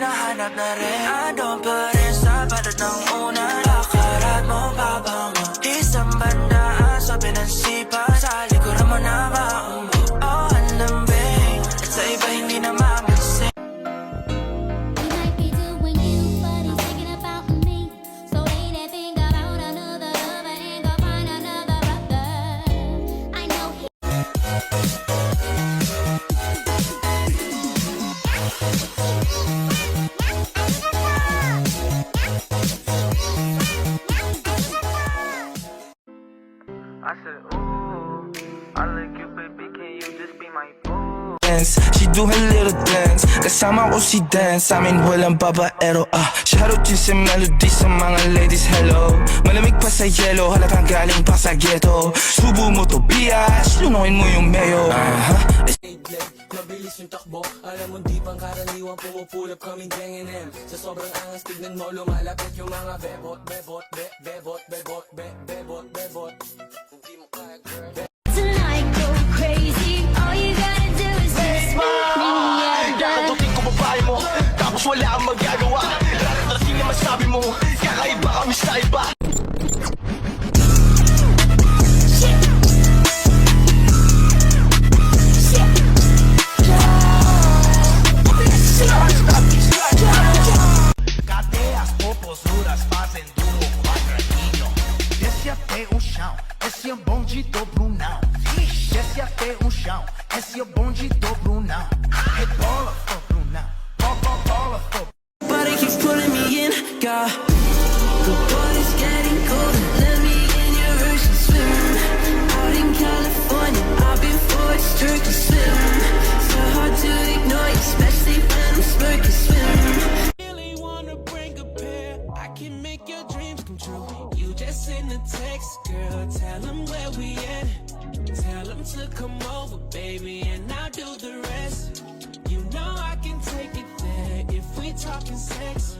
hinahanap na rin. Andun pa rin sa balot ng una. Lakarat mo, babango. Isang bandaan sa pinansipa. Sa likuran mo na maumbo. Oh, ang lambing. At sa iba hindi na mamansin. I said, ooh, I like you, baby, can you just be my boo? She do her little dance kasama ko si Dance. Sa amin walang babaero Shoutout yun sa melody sa mga ladies, hello. Malamig pa sa yelo, halatang galing pa sa ghetto. Subo mo to bias, lunukin mo yung mayo. Mabilis yung takbo, alam mo di pang karaniwang pumupulap kaming gang M. Sa sobrang angas tignan mo lumalapit yung mga bebot, bebot, bebot, bebot, bebot, bebot. Hindi mo kaya girl. Tonight go crazy, all you gotta do is just me. Kakadutin ko babae mo, tapos wala kang magagawa. Rarating na masabi mo, kakaiba kami sa iba. Cadeias, popozuras fazendo o quadradinho. Desce até o chão, esse é bonde do Brunão. Desce até o chão, esse é bonde do Brunão. Rebola, ô Brunão, bola, ô. Body keeps pulling me in, God. The water's getting colder, let me in your ocean swim. Out in California, I've been forced turkey swim. So hard to ignore you, especially when I'm smirking swim. Really wanna bring a pair, I can make your dreams come true. You just send a text, girl, tell them where we at. Tell them to come over, baby, and I'll do the rest. You know I can take it there if we talking sex.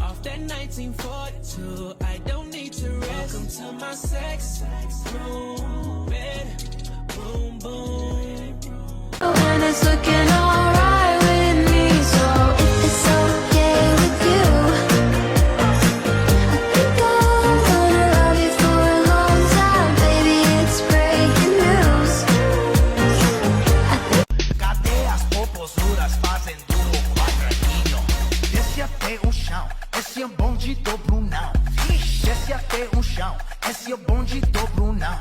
Off that 1942, I don't need to rest. Welcome to my sex room, bed, boom, boom. And it's looking alright with me, so if it's okay with you, I think I'm gonna love you for a long time, baby, it's breaking news. Cadeias, popozuras fazendo o quadradinho. Desce até o chão, esse é o bonde do Brunão. Desce até o chão, esse é o bonde do Brunão.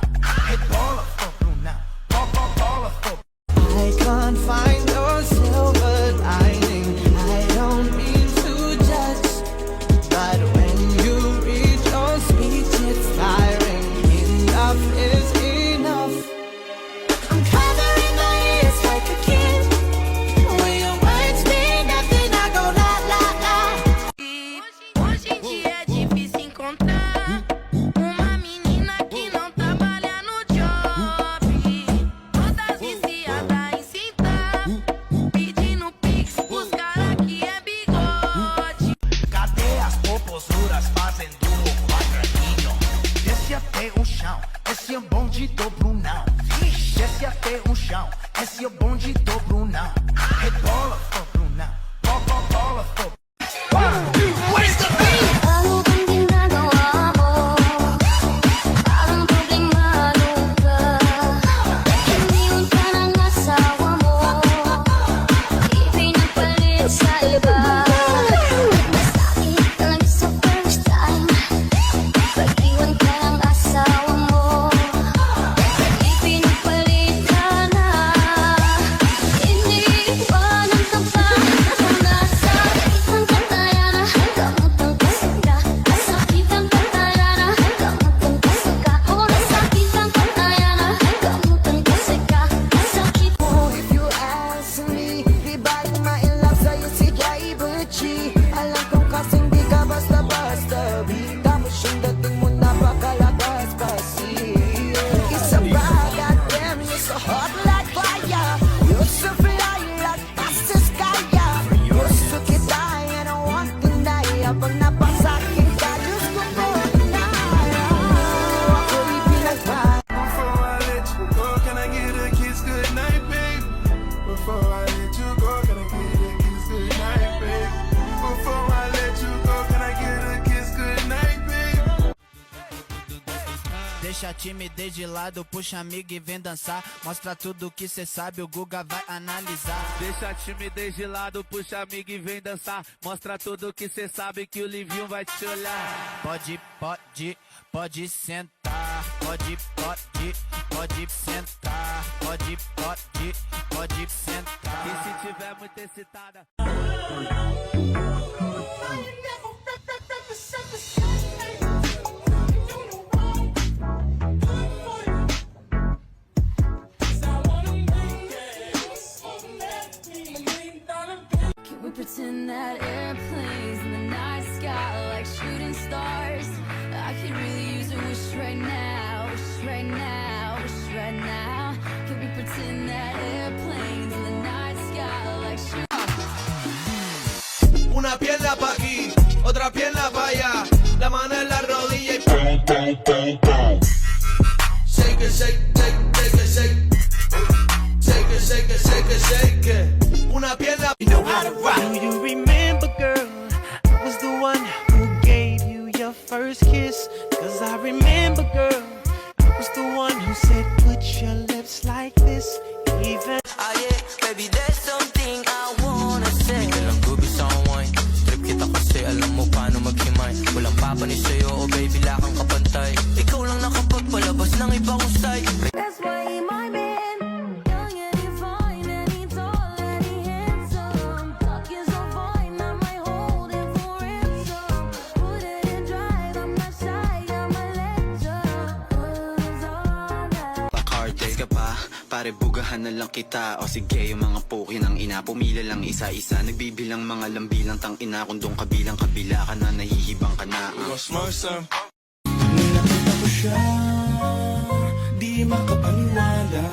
Rebola, ô Brunão, bola, ô. I can't find no silver lining. I don't mean to judge, but when you reach your speech, it's tiring. Enough is enough. I'm covering my ears like a kid. When your words mean nothing, I go la la la. Hoje em dia é difícil encontrar uma menina que não trabalha Deixa a timidez de lado, puxa amigo e vem dançar. Mostra tudo que cê sabe, o Guga vai analisar. Deixa a timidez de lado, puxa amigo e vem dançar. Mostra tudo que cê sabe que o Livinho vai te olhar. Pode sentar. Pode sentar. Pode sentar. E se tiver muito excitada. Can we pretend that airplanes in the night sky like shooting stars? I could really use a wish right now, wish right now, wish right now. Can we pretend that airplanes in the night sky like shooting Una pierna pa' aquí, otra pierna pa' allá, la mano en la rodilla y pum, pum, pum, pum. Shake it, shake, shake, shake it, shake. Shake it, shake it, shake it, shake it. Una pierna, you know how to rock. Do you remember, girl, I was the one who gave you your first kiss? Cause I remember, girl, I was the one who said put your lips like this. Even yeah, baby, there's something I wanna say. Di ka lang gubi sa wine. Trip kita kasi alam mo paano maghimay. Walang papanis sa'yo, oh baby, lakang kapantay. Ikaw lang nakapagpalabas ng ibang side. That's why my man, young and he fine and he tall and he handsome. Talking so fine, I might hold him for ransom. Put it in drive, I'm not shy, I'm a legend. Pakartes ka pa, pare bugahan na lang kita. O sige yung mga poki ng ina, pumila lang isa-isa. Nagbibilang mga lambilang tang ina. Kung doon kabilang kabila ka na, nahihibang ka na. Nakita ko siya, di makapaniwala.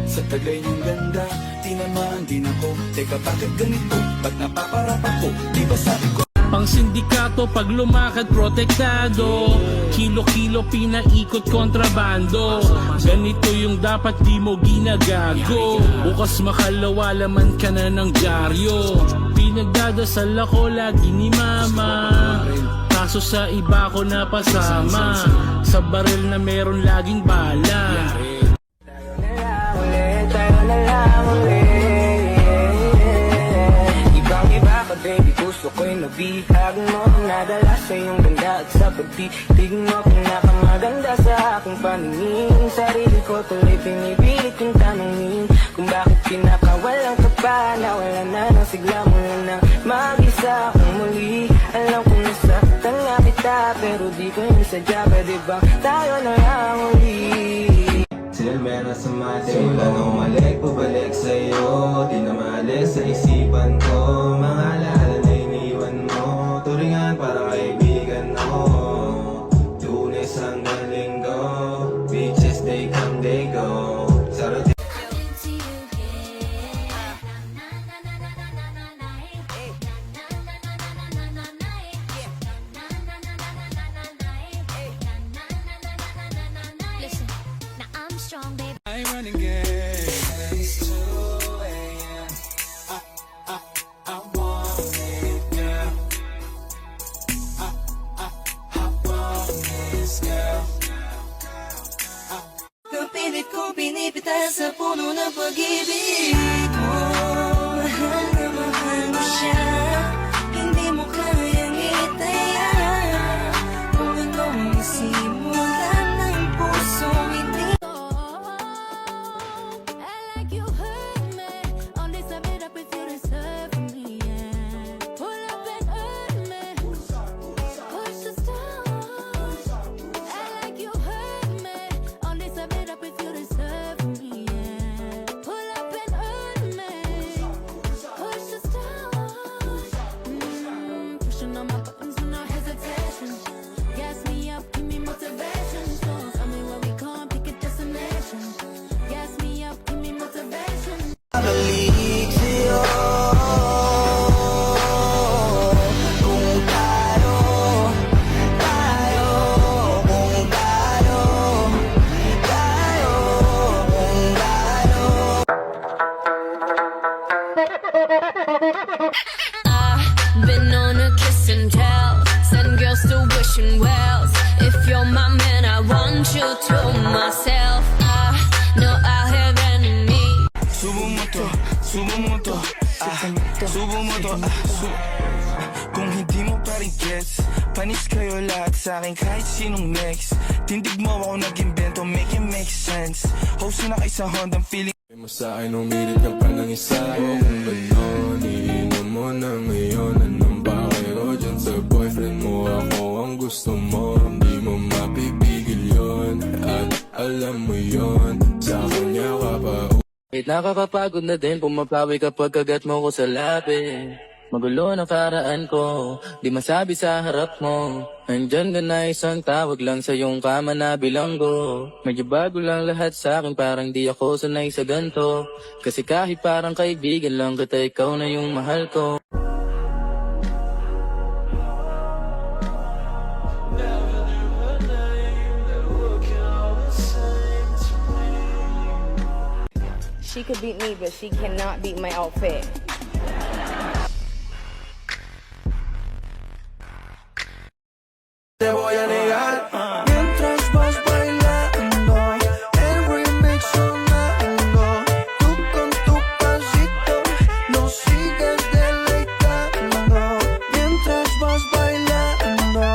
Sa tagay niyang ganda, di naman din ako. Teka, bakit ganito? Ba't napaparap ako? Di ba sabi ko? Pang sindikato, pag lumakad protektado. Kilo-kilo pinaikot kontrabando. Ganito yung dapat di mo ginagago. Bukas makalawa laman ka na ng dyaryo. Pinagdadasal ako lagi ni mama, kaso sa iba ko napasama. Sa baril na meron laging bala. Ibang-iba ka baby, gusto ko'y nabihag mo. Nadala sa iyong ganda at sa pagtitig mo. Pinakamaganda sa aking paningin. Sarili ko tuloy pinipilit kong tanungin kung bakit pinakawalang ka pa. Nawala na ng sigla mula nang mag-isa akong muli. Alam kong nasaktan nga kita, pero di ko yung sadya. Pwede bang tayo na lang uli? Silmera sa mati, wala nang malik, pabalik sa'yo. Di na maalis sa isipan ko. Mga alaala na iniwan mo, turingan para kaibigan mo. Lunes hanggang linggo, beaches they come, they go. Sarap Listen, now I'm strong, baby. I'm running game. It's 2 a.m. I want it, girl. I want this, girl. Kapilit ko pinipitas sa puno ng pag-ibig mo. Mahal na mahal mo siya, hindi mo kayang itaya. Kung ikaw ang isimulan ng pusong hindi. I like you hurt me. All this I made up if you deserve me. Yeah. Pull up and hurt me. Push us down. I like you hurt me. All this I made up if you deserve me. Yeah. Pull up and hurt mo to kung hindi mo pa rin gets, panis kayo lahat sa akin kahit sinong next. Tindig mo ako nag-invento, make it make sense. Host na kayo sa Honda, feeling mo sa akin, umilit ka pa ng isa. Kung ganon, iinom mo na ngayon. Anong bakit ko dyan sa boyfriend mo? Ako ang gusto mo, hindi mo mapipigil yun. At alam mo yun, sa kanya ka pa. Nakakapagod na din pumapawi kapag kagat mo ko sa labi. Magulo na karaan ko, di masabi sa harap mo. Andyan ka na isang tawag lang sa iyong kama na bilanggo. Medyo bago lang lahat sa akin, parang di ako sanay sa ganto. Kasi kahit parang kaibigan lang kita, ikaw na yung mahal ko. She could beat me, but she cannot beat my outfit. te voy a negar mientras vas bailando, el remix sonando, tú con tu pasito nos sigues deleitando mientras vas bailando.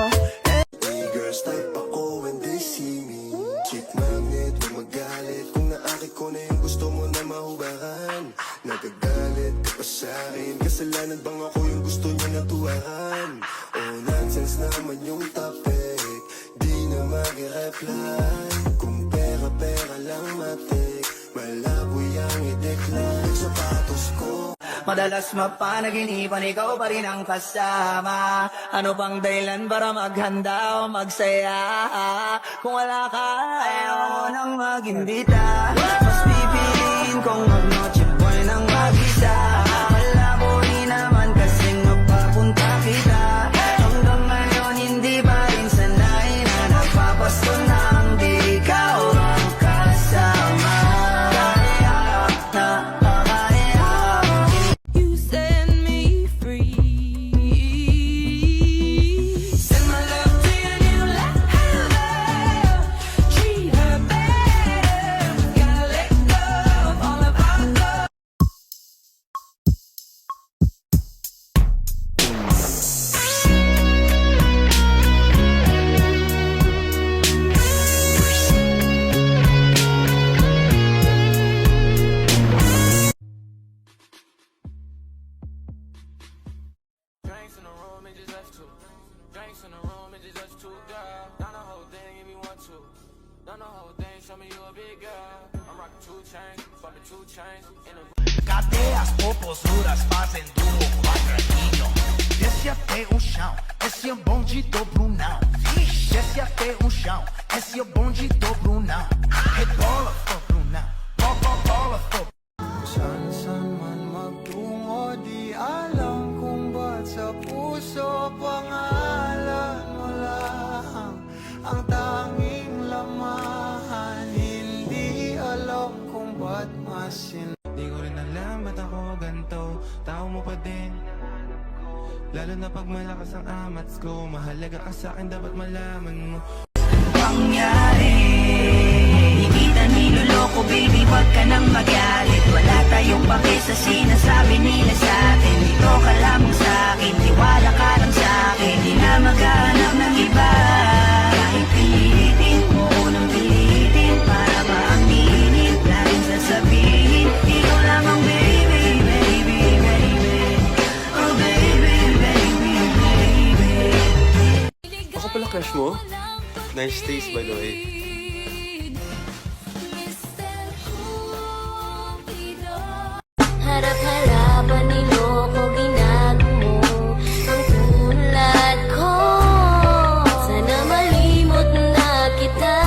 Hey girls, type ako when they see me. Chick magnet, huwag magalit kung naakit ko na yung gusto mo na mahubaran. Nagagalit ka pa sa'kin, kasalanan bang ako yung gusto niya natuwaran? Oh, nonsense naman yung topic, di na mag-reply. Kung pera-pera lang matik, malaboy ang i-decline. Sapatos ko Madalas mapanaginipan, ikaw pa rin ang kasama. Ano pang dahilan para maghanda o magsaya? Kung wala ka, ayaw mo nang mag-imbita. Mas pipiliin kong mag-noche boy nang mag-isa. Malabo rin naman kasing mapapunta kita. Hanggang ngayon hindi pa rin sanay na nagpapasto nang di ikaw ang kasama. Kaya na You set me free. Send my love to your new lover. Treat her better. Gotta let go of all of our love. Drinks in the room, it just us two. Drinks in the room, it just us two, girl. Done the whole thing if you want to. Done the whole thing, show me you a big girl. I'm rocking 2 chains, bumping 2 chains in the Cadeias popozudas fazem do quadradinho. Desce até o chão, esse é o bonde do Brunão. Desce até o chão, esse é o bonde do Brunão. Rebola for Brunão, bola for. Saan man magtungo, di alam kung ba't sa puso pangalan mo lang ang tanging lamahan. Hindi alam kung ba't masin. Di ko rin alam ba't ako ganito, tao mo pa din. Lalo na pag malakas ang amats ko, mahalaga ka sa'kin, dapat malaman mo. Pangyari, di kita niloloko baby, wag ka nang magalit. Wala tayong pake sa sinasabi nila sa'tin. Dito ka lamang sa'kin, tiwala ka lang sa'kin. Di na maghanap ng iba. Kahit pilitin mo nang pilitin, para ba ang init, laging sasabihin ikaw lamang baby, baby, baby. Oh baby, baby, baby. Ako pala crush mo? Nice taste, by the way. Harap-harapan niloko, ginago mo ang tulad ko. Sana malimot na kita.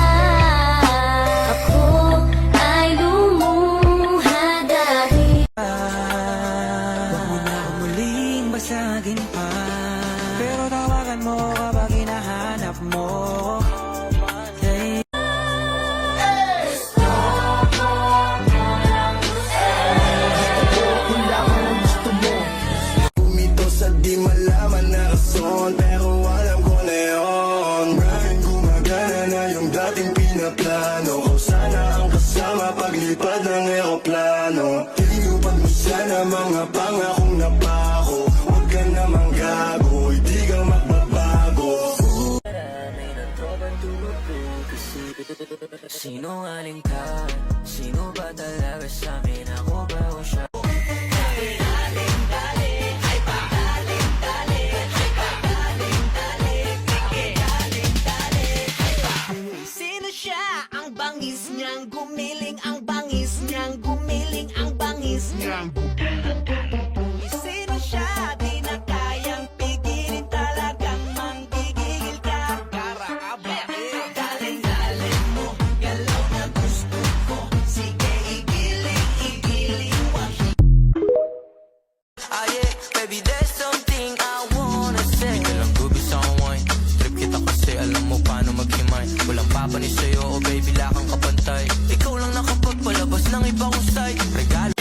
Ako ay lumuha dahil Huwag mo na akong muling basagin pa, pero tawagan mo kapag hinahanap mo. Bumito sa di malaman na rason, pero alam ko na yun. Bakit gumagana na yung dating pinaplano ko? Sana ang kasama paglipad ng eroplano. Tinupad mo sana mga pangakong napako. Sinungaling ka, sino ba talaga sa amin? Ako ba o siya? Sino siya? Ang bangis niyang gumiling, ang bangis niyang gumiling, ang bangis niyang gumiling. Sino siya? Di na kayang pigilin, talagang manggigigil ka. Galing-galing mo, galaw na gusto ko. Sige, igiling, wag. Yeah, baby, there's something I wanna say. Di ka lang gubi sa wine. Trip kita kasi alam mo paano maghimay. Walang papanis sa'yo, oh baby, lakang kapantay. Ikaw lang nakapagpalabas ng iba kong side. Regalo.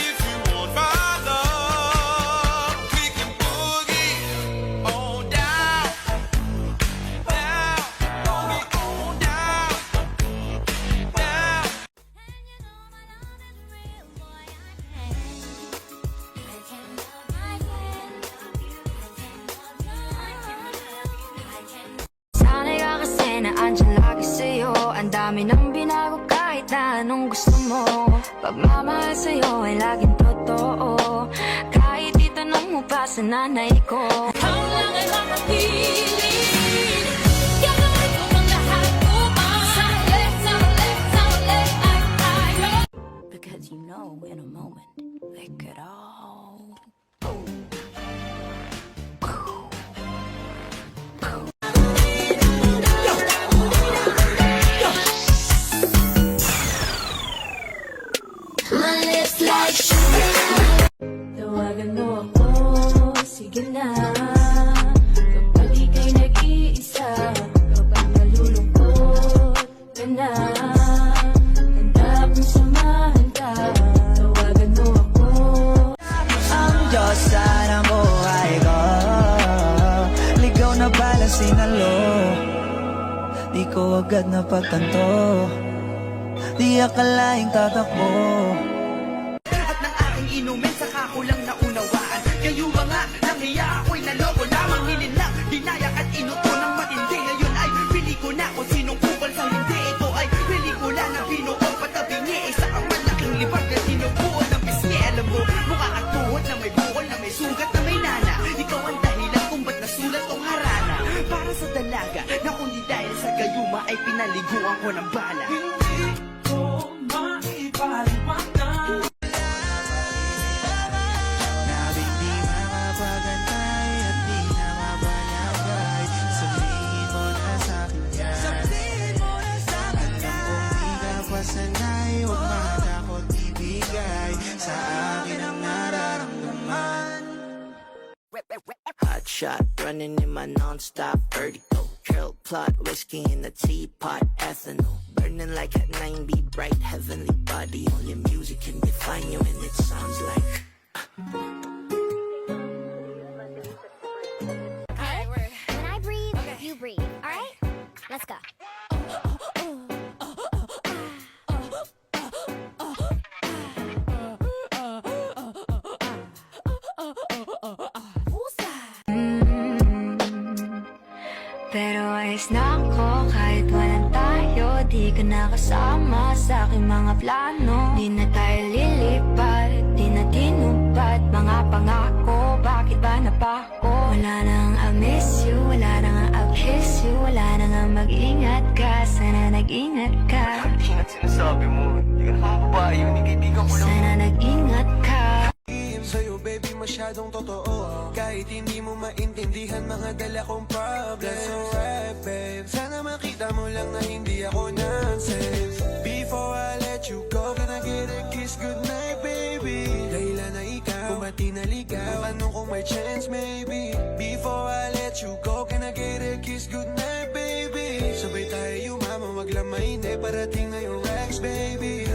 Sana'y ka kasi na andyan lagi sa'yo. Ang dami nang binago kahit na anong gusto mo. Pagmamahal sa'yo ay laging totoo. Kahit itanong mo pa sa nanay ko. Ikaw lang ay makapiling. Gagawin ko ang lahat upang sa'lit, ay tayo. Because you know in a moment they could all my lips like sugar. Tawagan mo ako, sige na. Kapag ika'y nag-iisa, kapag nalulungkot ka na, handa akong samahan ka. Tawagan mo ako. Ang Diyos sana buhay ko. Ligaw na pala sinalo. Di ko agad napagtanto. Di akalaing tatakbo. At ng aking inumin saka ko lang naunawaan. Kayo ba nga nahiya ako'y naloko lamang. Hinilang, dinayak at inuto ng matindi. Ngayon ay pili ko na kung sinong kupal sa hindi. Ito ay pelikula na binuo patabingi. Isa ang malaking libag na sinubuo ng pisngi. Alam mo, mukha at tuhod na may bukol, na may sugat, na may nana. Ikaw ang dahilan kung ba't nasulat tong harana. Para sa dalaga na kundi dahil sa gayuma ay pinaliguan ko ng bala. Sanay, huwag matakot ibigay sa akin ang nararamdaman. Hot shot, running in my non-stop vertigo. Trail plot, whiskey in the teapot, ethanol. Burning like a 9B, bright heavenly body. Only music can define you and it sounds like When I breathe, you breathe. Alright? Let's go. Pero ayos na ako kahit walang tayo. Di ka nakasama sa aking mga plano. Di na tayo lilipat, di na tinupad mga pangako. Bakit ba napako? Wala nang I miss you, wala nang I'll kiss you. Wala nang mag-ingat ka, sana nag-ingat ka. Hindi na sinasabi mo. Hindi ka naman babae yun, kaibigan ko lang. Sana nag-ingat ka. Sa'yo baby masyadong totoo. Kahit hindi mo maintindihan mga dala kong problems. So right babe, sana makita mo lang na hindi ako nonsense. Before I let you go, can I get a kiss goodnight baby? Dahilan na ikaw, kung ba't di naligaw, tanong kung may chance maybe. Before I let you go, can I get a kiss goodnight baby? Sabay tayo yumama, wag lang mainip, parating na yung Rex baby.